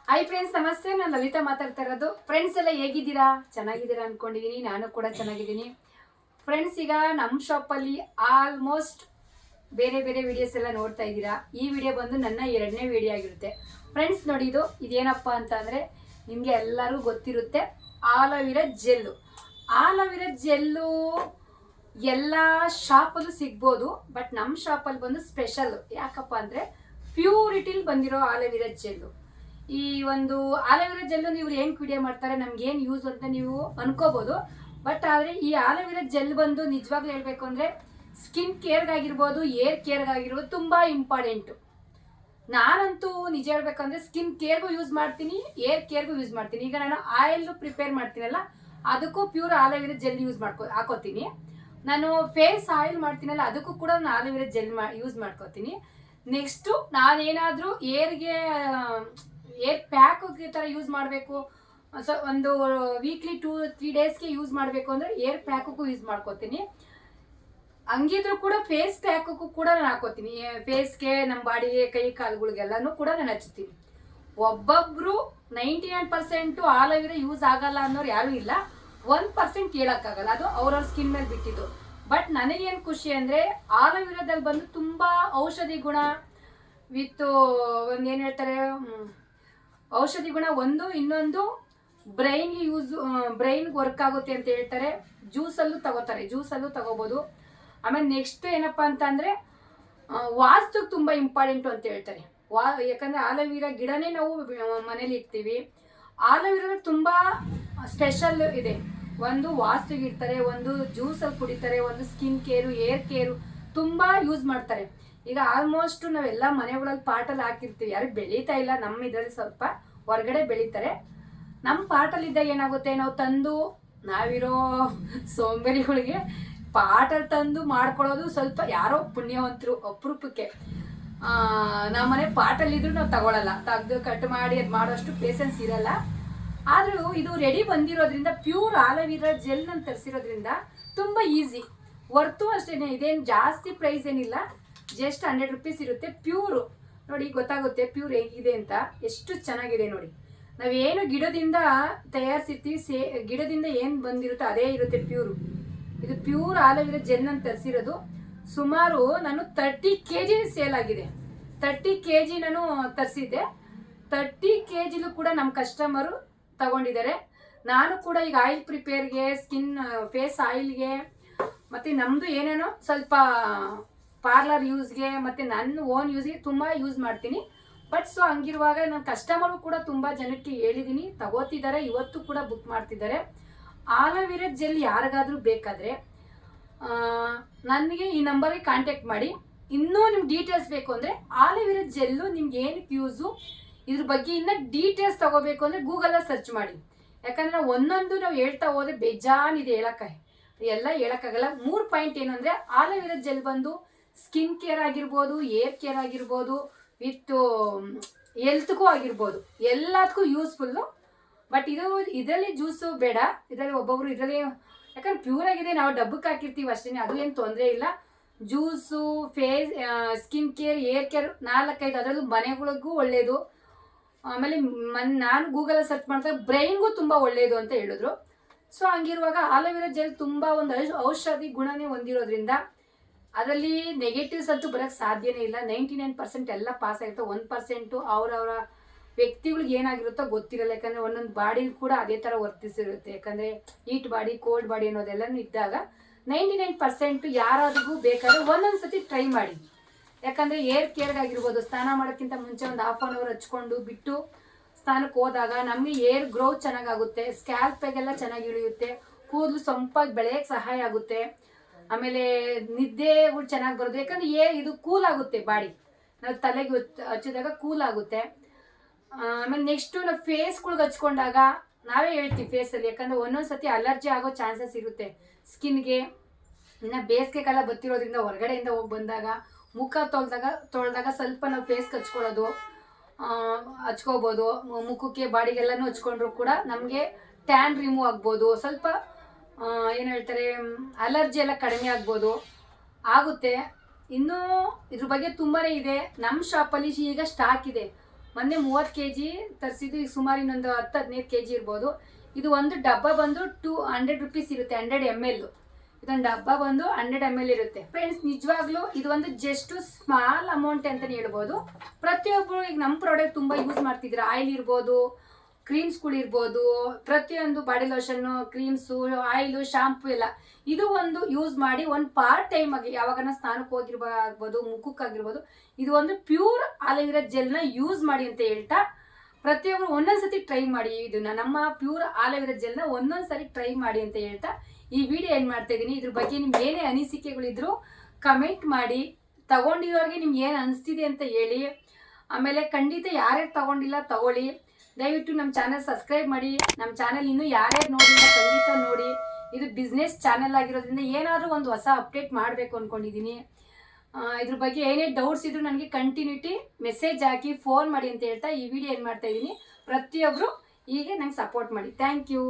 Hi friends, ನಮಸ್ತೆ. ನಾನು ಲಲಿತಾ ಮಾತಾಡ್ತಾ ಇರೋದು. ಫ್ರೆಂಡ್ಸ್ ಎಲ್ಲ ಹೇಗಿದ್ದೀರಾ? ಚೆನ್ನಾಗಿದ್ದೀರಾ ಅಂದ್ಕೊಂಡಿದ್ದೀನಿ. ನಾನು ಕೂಡ ಚೆನ್ನಾಗಿದ್ದೀನಿ ಫ್ರೆಂಡ್ಸ್. ಈಗ ನಮ್ಮ ಶಾಪಲ್ಲಿ ಆಲ್ಮೋಸ್ಟ್ ಬೇರೆ ಬೇರೆ ವಿಡಿಯೋಸ್ ಎಲ್ಲ ನೋಡ್ತಾ ಇದ್ದೀರಾ. ಈ ವಿಡಿಯೋ ಬಂದು ನನ್ನ 2ನೇ ವಿಡಿಯೋ ಆಗಿರುತ್ತೆ ಫ್ರೆಂಡ್ಸ್. ನೋಡಿ, ಇದೇನಪ್ಪ ಅಂತ ಅಂದರೆ ನಿಮಗೆ ಎಲ್ಲರೂ ಗೊತ್ತಿರುತ್ತೆ, ಆಲೋವೆರಾ ಜೆಲ್ಲು. ಆಲೋವೆರಾ ಜೆಲ್ಲು ಎಲ್ಲ ಶಾಪಲ್ಲೂ ಸಿಗ್ಬೋದು, ಬಟ್ ನಮ್ಮ ಶಾಪಲ್ಲಿ ಬಂದು ಸ್ಪೆಷಲ್. ಯಾಕಪ್ಪ ಅಂದರೆ ಪ್ಯೂರಿಟಿಲಿ ಬಂದಿರೋ ಆಲೋವೆರಾ ಜೆಲ್ಲು. ಈ ಒಂದು ಆಲೋವೆರಾ ಜೆಲ್ಲು ನೀವು ಏನು ವಿಡಿಯೋ ಮಾಡ್ತಾರೆ, ನಮ್ಗೆ ಏನು ಯೂಸ್ ಅಂತ ನೀವು ಅನ್ಕೋಬೋದು. ಬಟ್ ಆದರೆ ಈ ಆಲೋವೆರಾ ಜೆಲ್ ಬಂದು ನಿಜವಾಗ್ಲೂ ಹೇಳಬೇಕು ಅಂದರೆ ಸ್ಕಿನ್ ಕೇರ್ಗಾಗಿರ್ಬೋದು, ಏರ್ ಕೇರ್ಗಾಗಿರ್ಬೋದು ತುಂಬ ಇಂಪಾರ್ಟೆಂಟು. ನಾನಂತೂ ನಿಜ ಹೇಳ್ಬೇಕಂದ್ರೆ ಸ್ಕಿನ್ ಕೇರ್ಗೂ ಯೂಸ್ ಮಾಡ್ತೀನಿ, ಏರ್ ಕೇರ್ಗೂ ಯೂಸ್ ಮಾಡ್ತೀನಿ. ಈಗ ನಾನು ಆಯಿಲ್ ಪ್ರಿಪೇರ್ ಮಾಡ್ತೀನಲ್ಲ, ಅದಕ್ಕೂ ಪ್ಯೂರ್ ಆಲೋವೆರಾ ಜೆಲ್ ಹಾಕೋತೀನಿ. ನಾನು ಫೇಸ್ ಆಯಿಲ್ ಮಾಡ್ತೀನಲ್ಲ, ಅದಕ್ಕೂ ಕೂಡ ನಾನು ಆಲೋವೆರಾ ಜೆಲ್ ಯೂಸ್ ಮಾಡ್ಕೋತೀನಿ. ನೆಕ್ಸ್ಟು ನಾನೇನಾದರೂ ಏರ್ ಪ್ಯಾಕ್ ಥರ ಯೂಸ್ ಮಾಡಬೇಕು, ಸೊ ಒಂದು ವೀಕ್ಲಿ 2-3 ಡೇಸ್ಗೆ ಯೂಸ್ ಮಾಡಬೇಕು ಅಂದರೆ ಏರ್ ಪ್ಯಾಕಕ್ಕೂ ಯೂಸ್ ಮಾಡ್ಕೋತೀನಿ. ಹಂಗಿದ್ರು ಕೂಡ ಫೇಸ್ ಪ್ಯಾಕಕ್ಕೂ ಕೂಡ ನಾನು ಹಾಕೋತೀನಿ. ಫೇಸ್ಗೆ, ನಮ್ಮ ಬಾಡಿಗೆ, ಕೈ ಕಾಲುಗಳಿಗೆಲ್ಲನೂ ಕೂಡ ನಾನು ಹಚ್ತೀನಿ. ಒಬ್ಬೊಬ್ಬರು 99% ಆಲೋವೆರಾ ಯೂಸ್ ಆಗಲ್ಲ ಅನ್ನೋರು ಯಾರೂ ಇಲ್ಲ. 1% ಹೇಳೋಕ್ಕಾಗಲ್ಲ, ಅದು ಅವ್ರವ್ರ ಸ್ಕಿನ್ ಮೇಲೆ ಬಿಟ್ಟಿದ್ದು. ಬಟ್ ನನಗೇನು ಖುಷಿ ಅಂದರೆ ಆಲೋವೆರಾದಲ್ಲಿ ಬಂದು ತುಂಬ ಔಷಧಿ ಗುಣ ವಿತ್ ಒಂದು ಏನು ಹೇಳ್ತಾರೆ, ಔಷಧಿ ಗುಣ ಒಂದು, ಇನ್ನೊಂದು ಬ್ರೈನ್ಗೆ ಬ್ರೈನ್ಗೆ ವರ್ಕ್ ಆಗುತ್ತೆ ಅಂತ ಹೇಳ್ತಾರೆ. ಜ್ಯೂಸಲ್ಲೂ ತಗೋಬೋದು. ಆಮೇಲೆ ನೆಕ್ಸ್ಟ್ ಏನಪ್ಪ ಅಂತ ಅಂದರೆ ವಾಸ್ತುಗೆ ತುಂಬ ಇಂಪಾರ್ಟೆಂಟು ಅಂತ ಹೇಳ್ತಾರೆ. ಯಾಕಂದರೆ ಆಲೋವೆರಾ ಗಿಡನೇ ನಾವು ಮನೇಲಿ ಇಡ್ತೀವಿ. ಆಲೋವೆರಾ ತುಂಬ ಸ್ಪೆಷಲ್ ಇದೆ. ಒಂದು ವಾಸ್ತುಗೆ ಇಡ್ತಾರೆ, ಒಂದು ಜ್ಯೂಸಲ್ಲಿ ಕುಡಿತಾರೆ, ಒಂದು ಸ್ಕಿನ್ ಕೇರು, ಏರ್ ಕೇರು ತುಂಬ ಯೂಸ್ ಮಾಡ್ತಾರೆ. ಈಗ ಆಲ್ಮೋಸ್ಟ್ ನಾವೆಲ್ಲ ಮನೆಗಳಲ್ಲಿ ಪಾಟಲ್ಲಿ ಹಾಕಿರ್ತೀವಿ, ಯಾರು ಬೆಳೀತಾ ಇಲ್ಲ. ನಮ್ಮ ಇದರಲ್ಲಿ ಸ್ವಲ್ಪ ಹೊರಗಡೆ ಬೆಳೀತಾರೆ. ನಮ್ಮ ಪಾಟಲ್ಲಿದ್ದಾಗ ಏನಾಗುತ್ತೆ, ನಾವು ತಂದು ನಾವಿರೋ ಸೋಂಬೇರಿಗಳಿಗೆ ಪಾಟಲ್ಲಿ ತಂದು ಮಾಡ್ಕೊಳ್ಳೋದು ಸ್ವಲ್ಪ ಯಾರೋ ಪುಣ್ಯವಂತರು ಅಪರೂಪಕ್ಕೆ. ನಮ್ಮ ಮನೆ ಪಾಟಲ್ಲಿದ್ರು ನಾವು ತಗೊಳ್ಳಲ್ಲ, ತೆಗೆದು ಕಟ್ ಮಾಡಿ ಅದು ಮಾಡೋಷ್ಟು ಪೇಷನ್ಸ್ ಇರಲ್ಲ. ಆದರೂ ಇದು ರೆಡಿ ಬಂದಿರೋದ್ರಿಂದ, ಪ್ಯೂರ್ ಆಲೋವೆರಾ ಜೆಲ್ ನಾನು ತರಿಸಿರೋದ್ರಿಂದ ತುಂಬ ಈಸಿ. ವರ್ತು ಅಷ್ಟೇ, ಇದೇನು ಜಾಸ್ತಿ ಪ್ರೈಸ್ ಏನಿಲ್ಲ, ಜಸ್ಟ್ 100 ರೂಪೀಸ್ ಇರುತ್ತೆ. ಪ್ಯೂರು ನೋಡಿ, ಗೊತ್ತಾಗುತ್ತೆ ಪ್ಯೂರ್ ಹೇಗಿದೆ ಅಂತ. ಎಷ್ಟು ಚೆನ್ನಾಗಿದೆ ನೋಡಿ. ನಾವೇನು ಗಿಡದಿಂದ ತಯಾರಿಸಿರ್ತೀವಿ, ಗಿಡದಿಂದ ಏನು ಬಂದಿರುತ್ತೋ ಅದೇ ಇರುತ್ತೆ ಪ್ಯೂರು. ಇದು ಪ್ಯೂರ್ ಆಲೋವೆರಾ ಜೆಲ್ ನಾನು ತರಿಸಿರೋದು. ಸುಮಾರು ನಾನು 30 kg ಸೇಲ್ ಆಗಿದೆ. 30 kg ನಾನು ತರಿಸಿದ್ದೆ. 30 kgಲೂ ಕೂಡ ನಮ್ಮ ಕಸ್ಟಮರು ತಗೊಂಡಿದ್ದಾರೆ. ನಾನು ಕೂಡ ಈಗ ಆಯಿಲ್ ಪ್ರಿಪೇರ್ಗೆ, ಫೇಸ್ ಆಯಿಲ್ಗೆ, ಮತ್ತು ನಮ್ಮದು ಏನೇನೋ ಸ್ವಲ್ಪ ಪಾರ್ಲರ್ ಯೂಸ್ಗೆ ಮತ್ತು ನನ್ನ ಓನ್ ಯೂಸ್ಗೆ ತುಂಬ ಯೂಸ್ ಮಾಡ್ತೀನಿ. ಬಟ್ ಸೊ ಹಂಗಿರುವಾಗ ನನ್ನ ಕಸ್ಟಮರು ಕೂಡ ತುಂಬ ಜನಕ್ಕೆ ಹೇಳಿದ್ದೀನಿ, ತಗೋತಿದ್ದಾರೆ, ಇವತ್ತು ಕೂಡ ಬುಕ್ ಮಾಡ್ತಿದ್ದಾರೆ. ಆಲೋವೆರಾ ಜೆಲ್ ಯಾರಿಗಾದರೂ ಬೇಕಾದರೆ ನನಗೆ ಈ ನಂಬರಿಗೆ ಕಾಂಟ್ಯಾಕ್ಟ್ ಮಾಡಿ. ಇನ್ನೂ ನಿಮ್ಗೆ ಡೀಟೇಲ್ಸ್ ಬೇಕು ಅಂದರೆ ಆಲೋವೆರಾ ಜೆಲ್ಲು ನಿಮ್ಗೆ ಏನಕ್ಕೆ ಯೂಸು, ಇದ್ರ ಬಗ್ಗೆ ಇನ್ನೂ ಡೀಟೇಲ್ಸ್ ತೊಗೋಬೇಕು ಅಂದರೆ ಗೂಗಲಲ್ಲಿ ಸರ್ಚ್ ಮಾಡಿ. ಯಾಕಂದರೆ ನಾವು ಒಂದೊಂದು ನಾವು ಹೇಳ್ತಾ ಹೋದರೆ ಬೇಜಾನಿದೆ, ಎಲ್ಲ ಹೇಳೋಕ್ಕಾಗಲ್ಲ. 3 ಪಾಯಿಂಟ್ ಏನು ಅಂದರೆ, ಆಲೋವೆರಾ ಜೆಲ್ ಬಂದು ಸ್ಕಿನ್ ಕೇರ್ ಆಗಿರ್ಬೋದು, ಏರ್ ಕೇರ್ ಆಗಿರ್ಬೋದು, ವಿತ್ ಹೆಲ್ತ್ಗೂ ಆಗಿರ್ಬೋದು, ಎಲ್ಲದಕ್ಕೂ ಯೂಸ್ಫುಲ್ಲು. ಬಟ್ ಇದರಲ್ಲಿ ಜ್ಯೂಸು ಬೇಡ. ಇದರಲ್ಲಿ ಒಬ್ಬೊಬ್ರು ಇದರಲ್ಲಿ ಯಾಕಂದ್ರೆ ಪ್ಯೂರ್ ಆಗಿದೆ, ನಾವು ಡಬ್ಬಕ್ಕೆ ಹಾಕಿರ್ತೀವಿ ಅಷ್ಟೇ, ಅದು ಏನು ತೊಂದರೆ ಇಲ್ಲ. Juice, face, skin care, hair care 4-5 ಅದರಲ್ಲೂ ಮನೆಗಳಿಗೂ ಒಳ್ಳೆಯದು. ಆಮೇಲೆ ನಾನು ಗೂಗಲಲ್ಲಿ ಸರ್ಚ್ ಮಾಡಿದಾಗ ಬ್ರೈನ್ಗೂ ತುಂಬ ಒಳ್ಳೆಯದು ಅಂತ ಹೇಳಿದ್ರು. ಸೊ ಹಂಗಿರುವಾಗ ಆಲೋವೆರಾ ಜೆಲ್ ತುಂಬ ಒಂದು ಔಷಧಿ ಗುಣನೇ ಹೊಂದಿರೋದ್ರಿಂದ ಅದರಲ್ಲಿ ನೆಗೆಟಿವ್ಸ್ ಅಂತೂ ಬರೋಕ್ಕೆ ಸಾಧ್ಯನೇ ಇಲ್ಲ. 99% ಎಲ್ಲ ಪಾಸ್ ಆಗಿರುತ್ತೆ. 1% ಅವರವರ ವ್ಯಕ್ತಿಗಳಿಗೆ ಏನಾಗಿರುತ್ತೋ ಗೊತ್ತಿರಲ್ಲ. ಯಾಕಂದರೆ ಒಂದೊಂದು ಬಾಡಿ ಕೂಡ ಅದೇ ಥರ ವರ್ತಿಸಿರುತ್ತೆ. ಯಾಕಂದರೆ ಹೀಟ್ ಬಾಡಿ, ಕೋಲ್ಡ್ ಬಾಡಿ ಅನ್ನೋದೆಲ್ಲನೂ ಇದ್ದಾಗ 99% ಯಾರಾದ್ರಿಗೂ ಬೇಕಾದ್ರೆ ಒಂದೊಂದು ಸತಿ ಟ್ರೈ ಮಾಡಿ. ಯಾಕಂದರೆ ಏರ್ ಕೇರ್ಗಾಗಿರ್ಬೋದು, ಸ್ನಾನ ಮಾಡೋಕ್ಕಿಂತ ಮುಂಚೆ ಒಂದು 1/2 hour ಹಚ್ಕೊಂಡು ಬಿಟ್ಟು ಸ್ನಾನಕ್ಕೆ ಹೋದಾಗ ನಮಗೆ ಏರ್ ಗ್ರೋತ್ ಚೆನ್ನಾಗಾಗುತ್ತೆ, ಸ್ಕ್ಯಾಲ್ಪಿಗೆಲ್ಲ ಚೆನ್ನಾಗಿ ಇಳಿಯುತ್ತೆ, ಕೂದಲು ಸೊಂಪಾಗಿ ಬೆಳೆಯೋಕ್ಕೆ ಸಹಾಯ ಆಗುತ್ತೆ. ಆಮೇಲೆ ನಿದ್ದೆಗಳು ಚೆನ್ನಾಗಿ ಬರುತ್ತೆ. ಯಾಕಂದರೆ ಇದು ಕೂಲ್ ಆಗುತ್ತೆ ಬಾಡಿ, ನಾವು ತಲೆಗೆ ಹಚ್ಚಿದಾಗ ಕೂಲ್ ಆಗುತ್ತೆ. ಆಮೇಲೆ ನೆಕ್ಸ್ಟು ನಾವು ಫೇಸ್ಗಳ್ಗೆ ಹಚ್ಕೊಂಡಾಗ ನಾವೇ ಹೇಳ್ತೀವಿ ಫೇಸಲ್ಲಿ, ಯಾಕಂದರೆ ಒಂದೊಂದು ಸತಿ ಅಲರ್ಜಿ ಆಗೋ ಚಾನ್ಸಸ್ ಇರುತ್ತೆ ಸ್ಕಿನ್ಗೆ. ಇನ್ನು ಬೇಸಿಗೆ ಕಾಲ ಬರ್ತಿರೋದ್ರಿಂದ ಹೊರಗಡೆಯಿಂದ ಹೋಗಿ ಬಂದಾಗ ಮುಖ ತೊಳೆದಾಗ ಸ್ವಲ್ಪ ನಾವು ಫೇಸ್ಗೆ ಹಚ್ಕೋಬೋದು. ಮುಖಕ್ಕೆ, ಬಾಡಿಗೆಲ್ಲನೂ ಹಚ್ಕೊಂಡ್ರು ಕೂಡ ನಮಗೆ ಟ್ಯಾನ್ ರಿಮೂವ್ ಆಗ್ಬೋದು, ಸ್ವಲ್ಪ ಏನು ಹೇಳ್ತಾರೆ, ಅಲರ್ಜಿ ಎಲ್ಲ ಕಡಿಮೆ ಆಗ್ಬೋದು, ಆಗುತ್ತೆ. ಇನ್ನೂ ಇದ್ರ ಬಗ್ಗೆ ತುಂಬಾ ಇದೆ. ನಮ್ಮ ಶಾಪಲ್ಲಿ ಈಗ ಸ್ಟಾಕ್ ಇದೆ. ಮೊನ್ನೆ 30 kg ತರಿಸಿದ್ದು, ಈಗ ಸುಮಾರು ಇನ್ನೊಂದು 10-15 kg ಇರ್ಬೋದು. ಇದು ಒಂದು ಡಬ್ಬ ಬಂದು 200 rupees ಇರುತ್ತೆ, 100 ml. ಇದೊಂದು ಡಬ್ಬ ಬಂದು 100 ml ಇರುತ್ತೆ ಫ್ರೆಂಡ್ಸ್. ನಿಜವಾಗ್ಲೂ ಇದು ಒಂದು ಜಸ್ಟ್ ಸ್ಮಾಲ್ ಅಮೌಂಟ್ ಅಂತಲೇ ಹೇಳ್ಬೋದು. ಪ್ರತಿಯೊಬ್ಬರು ಈಗ ನಮ್ಮ ಪ್ರಾಡಕ್ಟ್ ತುಂಬ ಯೂಸ್ ಮಾಡ್ತಿದ್ರು. ಆಯಿಲ್ ಇರ್ಬೋದು, ಕ್ರೀಮ್ಸ್ಗಳು ಇರ್ಬೋದು, ಪ್ರತಿಯೊಂದು body lotion, creams, oil, shampoo ಎಲ್ಲ ಇದು ಒಂದು ಯೂಸ್ ಮಾಡಿ ಒಂದು ಪಾರ್ಟ್ ಟೈಮ್ ಆಗಿ ಯಾವಾಗ ಸ್ನಾನಕ್ಕೆ ಹೋಗಿರ್ಬೋದು, ಮುಖಕ್ಕಾಗಿರ್ಬೋದು, ಇದು ಒಂದು ಪ್ಯೂರ್ ಆಲೋವೆರಾ ಜೆಲ್ನ ಯೂಸ್ ಮಾಡಿ ಅಂತ ಹೇಳ್ತಾ ಪ್ರತಿಯೊಬ್ಬರು ಒಂದೊಂದ್ಸತಿ ಟ್ರೈ ಮಾಡಿ. ಇದನ್ನ ನಮ್ಮ ಪ್ಯೂರ್ ಆಲೋವೆರಾ ಜೆಲ್ನ ಒಂದೊಂದ್ಸರಿ ಟ್ರೈ ಮಾಡಿ ಅಂತ ಹೇಳ್ತಾ ಈ ವಿಡಿಯೋ ಏನು ಮಾಡ್ತಾ ಇದ್ದೀನಿ. ಇದ್ರ ಬಗ್ಗೆ ನಿಮ್ಗೆ ಏನೇ ಅನಿಸಿಕೆಗಳಿದ್ರು ಕಮೆಂಟ್ ಮಾಡಿ. ತಗೊಂಡಿರೋರಿಗೆ ನಿಮ್ಗೆ ಏನು ಅನಿಸ್ತಿದೆ ಅಂತ ಹೇಳಿ. ಆಮೇಲೆ ಖಂಡಿತ ಯಾರ್ಯಾರು ತಗೊಂಡಿಲ್ಲ ತಗೊಳ್ಳಿ. ದಯವಿಟ್ಟು ನಮ್ಮ ಚಾನಲ್ ಸಬ್ಸ್ಕ್ರೈಬ್ ಮಾಡಿ. ನಮ್ಮ ಚಾನಲ್ ಇನ್ನೂ ಯಾರ್ಯಾರು ನೋಡಿಲ್ಲ ಖಂಡಿತ ನೋಡಿ. ಇದು ಬಿಸ್ನೆಸ್ ಚಾನಲ್ ಆಗಿರೋದ್ರಿಂದ ಏನಾದರೂ ಒಂದು ಹೊಸ ಅಪ್ಡೇಟ್ ಮಾಡಬೇಕು ಅಂದ್ಕೊಂಡಿದ್ದೀನಿ. ಇದ್ರ ಬಗ್ಗೆ ಏನೇ ಡೌಟ್ಸ್ ಇದ್ರು ನನಗೆ ಕಂಟಿನ್ಯೂಟಿ ಮೆಸೇಜ್ ಹಾಕಿ ಫೋನ್ ಮಾಡಿ ಅಂತ ಹೇಳ್ತಾ ಈ ವಿಡಿಯೋ ಏನು ಮಾಡ್ತಾ ಇದ್ದೀನಿ. ಪ್ರತಿಯೊಬ್ಬರು ಹೀಗೆ ನಂಗೆ ಸಪೋರ್ಟ್ ಮಾಡಿ. Thank you.